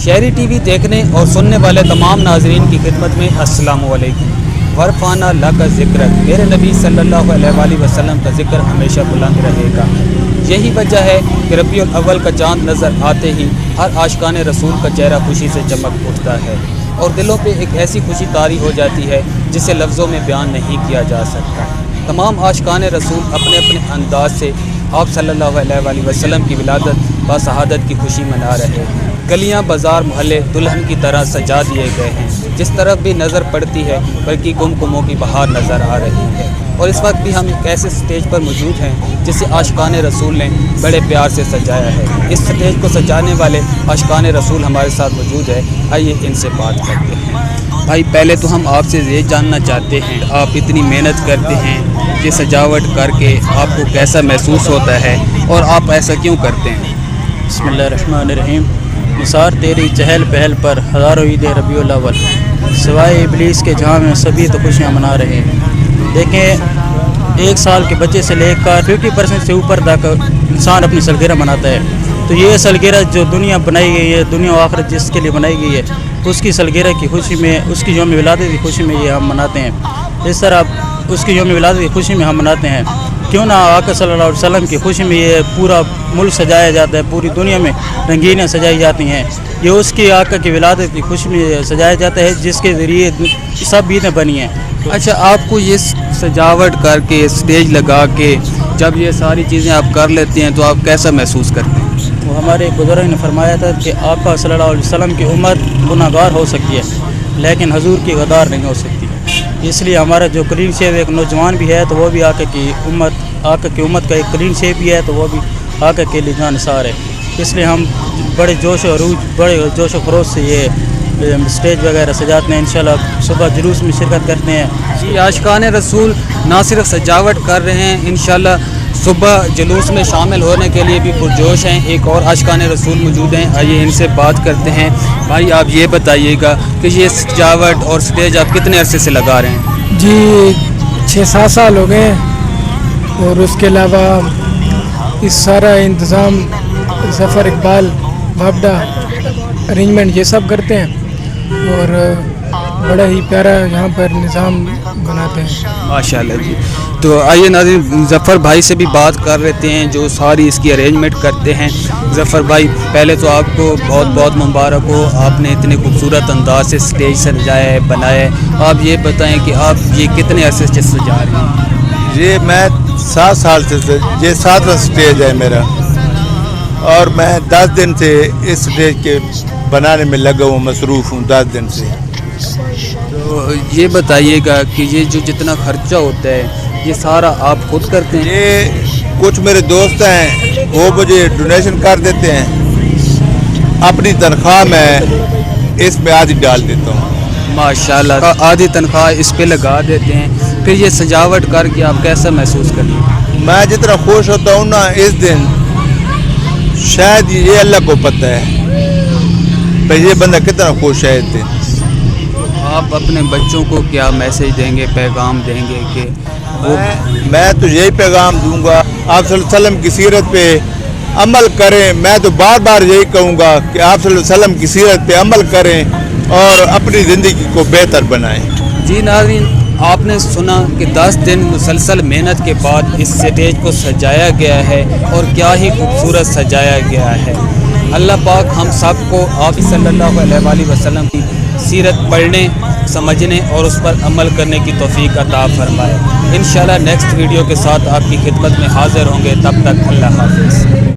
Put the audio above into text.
شہری T V دیکھنے اور سننے والے تمام ناظرین کی خدمت میں السلام علیکم۔ ورفانہ اللہ کا ذکر، میرے نبی صلی اللہ علیہ وآلہ وسلم کا ذکر ہمیشہ بلند رہے گا۔ یہی وجہ ہے کہ ربیع الاول کا چاند نظر آتے ہی ہر عاشقان رسول کا چہرہ خوشی سے چمک اٹھتا ہے اور دلوں پہ ایک ایسی خوشی طاری ہو جاتی ہے جسے لفظوں میں بیان نہیں کیا جا سکتا۔ تمام عاشقان رسول اپنے اپنے انداز سے آپ صلی اللہ علیہ وآلہ وسلم کی ولادت با شہادت کی خوشی منا رہے ہیں۔ گلیاں بازار محلے دلہن کی طرح سجا دیے گئے ہیں، جس طرف بھی نظر پڑتی ہے بلکہ گمگموں کی بہار نظر آ رہی ہے۔ اور اس وقت بھی ہم ایک ایسے سٹیج پر موجود ہیں جسے عاشقان رسول نے بڑے پیار سے سجایا ہے۔ اس سٹیج کو سجانے والے عاشقان رسول ہمارے ساتھ موجود ہے، آئیے ان سے بات کرتے ہیں۔ بھائی پہلے تو ہم آپ سے یہ جاننا چاہتے ہیں، آپ اتنی محنت کرتے ہیں، یہ سجاوٹ کر کے آپ کو کیسا محسوس ہوتا ہے اور آپ ایسا کیوں کرتے ہیں؟ بسم اللہ الرحمن الرحیم۔ نثار تیری چہل پہل پر ہزاروں عید ربیع الاول، سوائے ابلیس کے جہاں میں سبھی تو خوشیاں منا رہے ہیں۔ دیکھیں، 1 سال کے بچے سے لے کر 50% سے اوپر تک انسان اپنی سالگرہ مناتا ہے۔ تو یہ سالگرہ جو دنیا بنائی گئی ہے، دنیا و آخرت جس کے لیے بنائی گئی ہے، اس کی سالگرہ کی خوشی میں، اس کی یوم ولادت کی خوشی میں یہ ہم مناتے ہیں۔ اس طرح اس کی یوم ولادت کی خوشی میں ہم مناتے ہیں۔ کیوں نہ آقا صلی اللہ علیہ وسلم کی خوشی میں یہ پورا ملک سجایا جاتا ہے، پوری دنیا میں رنگینیاں سجائی جاتی ہیں۔ یہ اس کی آقا کی ولادت کی خوشی میں سجایا جاتا ہے جس کے ذریعے سب عیدیں بنی ہیں۔ اچھا، آپ کو یہ سجاوٹ کر کے اسٹیج لگا کے جب یہ ساری چیزیں آپ کر لیتے ہیں تو آپ کیسا محسوس کرتے ہیں؟ وہ ہمارے بزرگ نے فرمایا تھا کہ آقا صلی اللہ علیہ وسلم کی امت گناہ گار ہو سکتی ہے لیکن حضور کی غدار نہیں ہو سکتی۔ اس لیے ہمارا جو کلین شیپ ایک نوجوان بھی ہے تو وہ بھی آقا کی امت کا ایک کلین شیپ بھی ہے تو وہ بھی آقا کے لیے جان نثار ہے۔ اس لیے ہم بڑے جوش و خروش سے یہ اسٹیج وغیرہ سجاتے ہیں۔ انشاءاللہ صبح جلوس میں شرکت کرتے ہیں۔ جی، عاشقان رسول نہ صرف سجاوٹ کر رہے ہیں، انشاءاللہ صبح جلوس میں شامل ہونے کے لیے بھی پرجوش ہیں۔ ایک اور عاشقان رسول موجود ہیں، آئیے ان سے بات کرتے ہیں۔ بھائی آپ یہ بتائیے گا کہ یہ سجاوٹ اور سٹیج آپ کتنے عرصے سے لگا رہے ہیں؟ جی 6-7 سال ہو گئے ہیں، اور اس کے علاوہ اس سارا انتظام ظفر اقبال بابڈا ارینجمنٹ یہ سب کرتے ہیں اور بڑا ہی پیارا یہاں پر نظام بناتے ہیں ماشاءاللہ جی۔ تو آئیے ناظرین ظفر بھائی سے بھی بات کر لیتے ہیں جو ساری اس کی ارینجمنٹ کرتے ہیں۔ ظفر بھائی پہلے تو آپ کو بہت بہت مبارک ہو، آپ نے اتنے خوبصورت انداز سے اسٹیج سجایا ہے، بنایا ہے۔ آپ یہ بتائیں کہ آپ یہ کتنے عرصے سے سجا رہے ہیں؟ یہ میں 7 سال سے، یہ 7واں اسٹیج ہے میرا، اور میں 10 دن سے اس اسٹیج کے بنانے میں لگا ہوں، مصروف ہوں 10 دن سے۔ تو یہ بتائیے گا کہ یہ جو جتنا خرچہ ہوتا ہے یہ سارا آپ خود کرتے ہیں؟ یہ کچھ میرے دوست ہیں وہ مجھے ڈونیشن کر دیتے ہیں، اپنی تنخواہ میں اس میں آدھی ڈال دیتا ہوں۔ ماشاءاللہ، آدھی تنخواہ اس پہ لگا دیتے ہیں۔ پھر یہ سجاوٹ کر کے آپ کیسا محسوس کرتے ہیں؟ میں جتنا خوش ہوتا ہوں نا اس دن، شاید یہ اللہ کو پتہ ہے پہ یہ بندہ کتنا خوش ہے اس دن۔ آپ اپنے بچوں کو کیا میسج دیں گے، پیغام دیں گے کہ میں تو یہی پیغام دوں گا، آپ صلی اللہ علیہ وسلم کی سیرت پہ عمل کریں۔ میں تو بار بار یہی کہوں گا کہ آپ صلی اللہ علیہ وسلم کی سیرت پہ عمل کریں اور اپنی زندگی کو بہتر بنائیں۔ جی ناظرین، آپ نے سنا کہ 10 دن مسلسل محنت کے بعد اس سٹیج کو سجایا گیا ہے اور کیا ہی خوبصورت سجایا گیا ہے۔ اللہ پاک ہم سب کو آپ صلی اللہ علیہ وآلہ وسلم کی سیرت پڑھنے، سمجھنے اور اس پر عمل کرنے کی توفیق عطا فرمائے۔ انشاءاللہ نیکسٹ ویڈیو کے ساتھ آپ کی خدمت میں حاضر ہوں گے، تب تک اللہ حافظ۔